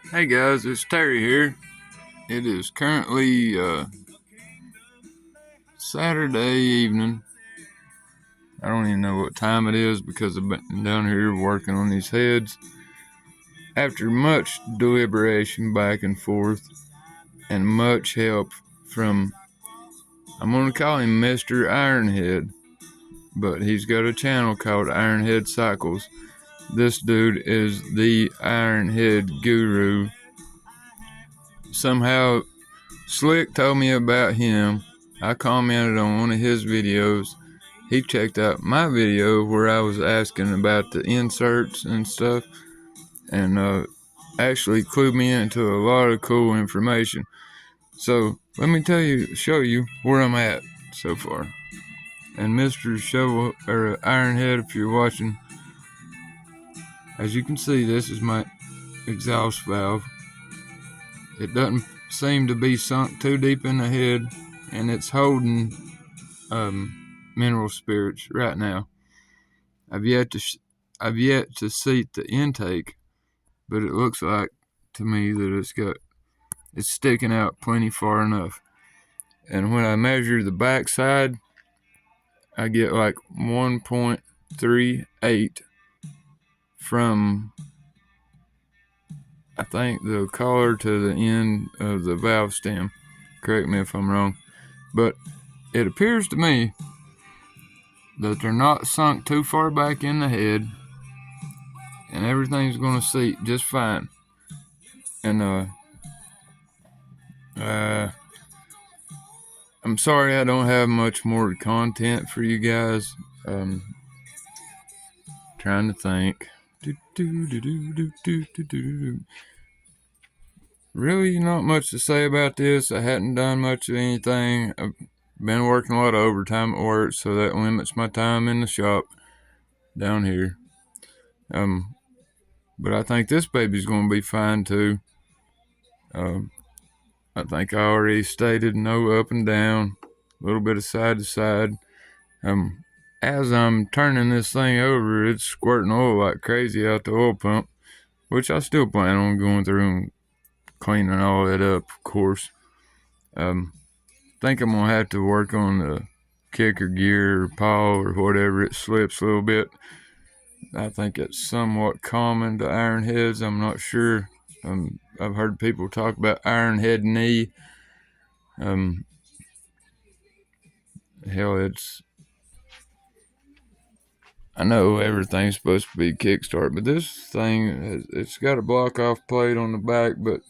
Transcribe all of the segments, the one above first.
Hey guys, it's Terry here. It is currently Saturday evening. I don't even know what time it is because I've been down here working on these heads. After much deliberation back and forth and much help from, I'm going to call him Mr. Ironhead, but he's got a channel called Ironhead Cycles. This dude is the Ironhead guru. Somehow Slick told me about him. I commented on one of his videos. He checked out my video where I was asking about the inserts and stuff, and actually clued me into a lot of cool information. So let me show you where I'm at so far. And Mr. Shovel or Ironhead, if you're watching, as you can see, this is my exhaust valve. It doesn't seem to be sunk too deep in the head, and it's holding mineral spirits right now. I've yet to seat the intake, but it looks like to me that it's sticking out plenty far enough. And when I measure the back side, I get like 1.38 from, I think, the collar to the end of the valve stem. Correct me if I'm wrong, but it appears to me that they're not sunk too far back in the head, and everything's going to seat just fine. And I'm sorry I don't have much more content for you guys. Trying to think. Really not much to say about this. I hadn't done much of anything. I've been working a lot of overtime at work, so that limits my time in the shop down here. But I think this baby's going to be fine too. I think I already stated no up and down, a little bit of side to side. As I'm turning this thing over, it's squirting oil like crazy out the oil pump, which I still plan on going through and cleaning all that up, of course. Think I'm going to have to work on the kicker gear or paw or whatever. It slips a little bit. I think it's somewhat common to iron heads. I'm not sure. I've heard people talk about iron head knee. Hell, I know everything's supposed to be kickstart, but this thing, it's got a block off plate on the back, but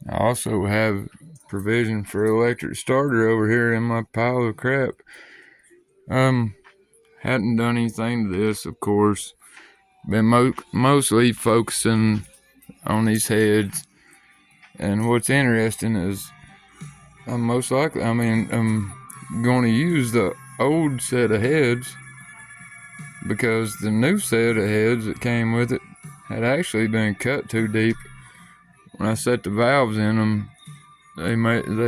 I also have provision for electric starter over here in my pile of crap. Hadn't done anything to this, of course. Been mostly focusing on these heads, and what's interesting is I'm going to use the old set of heads, because the new set of heads that came with it had actually been cut too deep. When I set the valves in them, they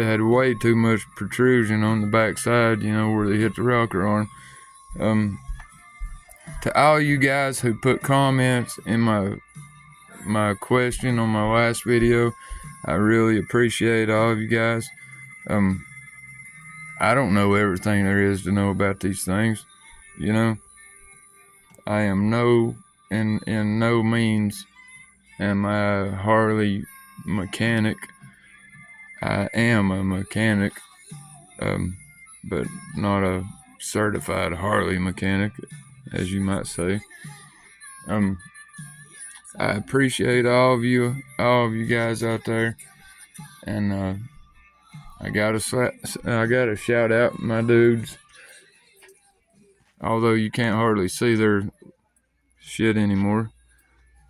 had way too much protrusion on the back side, where they hit the rocker arm. To all you guys who put comments in my question on my last video, I really appreciate all of you guys. I don't know everything there is to know about these things, I am in no means am I a Harley mechanic. I am a mechanic, but not a certified Harley mechanic, as you might say. I appreciate all of you guys out there, and I gotta shout out my dudes. Although you can't hardly see their shit anymore.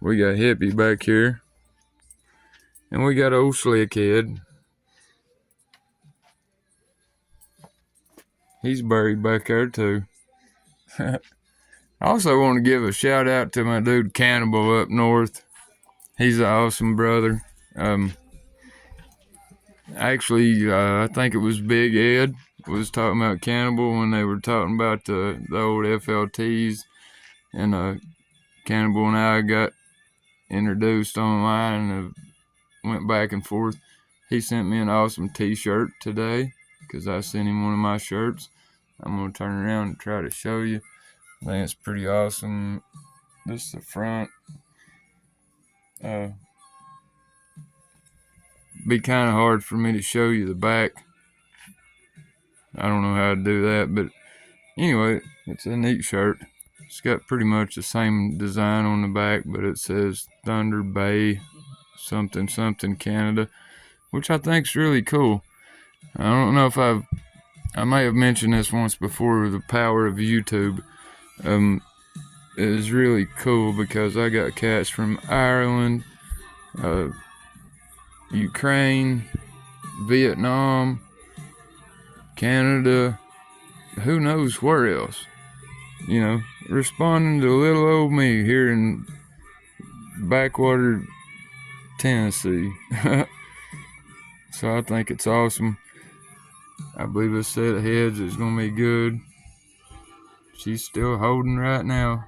We got Hippie back here, and we got old Slickhead. He's buried back there too. I also want to give a shout out to my dude Cannibal up north. He's an awesome brother. Actually, I think it was Big Ed was talking about Cannibal when they were talking about the old FLTs, and Cannibal and I got introduced online and went back and forth. He sent me an awesome t-shirt today because I sent him one of my shirts. I'm going to turn around and try to show you. I think it's pretty awesome. This is the front. Be kind of hard for me to show you the back. I don't know how to do that, but anyway, it's a neat shirt. It's got pretty much the same design on the back, but it says Thunder Bay something something Canada, which I think's really cool. I don't know if I may have mentioned this once before, the power of YouTube. It is really cool because I got cats from Ireland, Ukraine, Vietnam, Canada, who knows where else, responding to little old me here in backwater Tennessee. So I think it's awesome. I believe this set of heads is going to be good. She's still holding right now.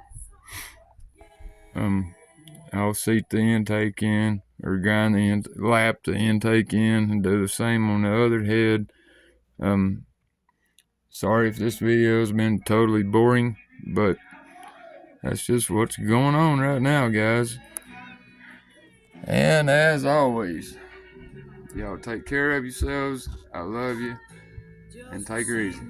I'll seat the intake in, or grind lap the intake in, and do the same on the other head. Sorry if this video has been totally boring, but that's just what's going on right now, guys. And as always, y'all take care of yourselves. I love you, and take her easy.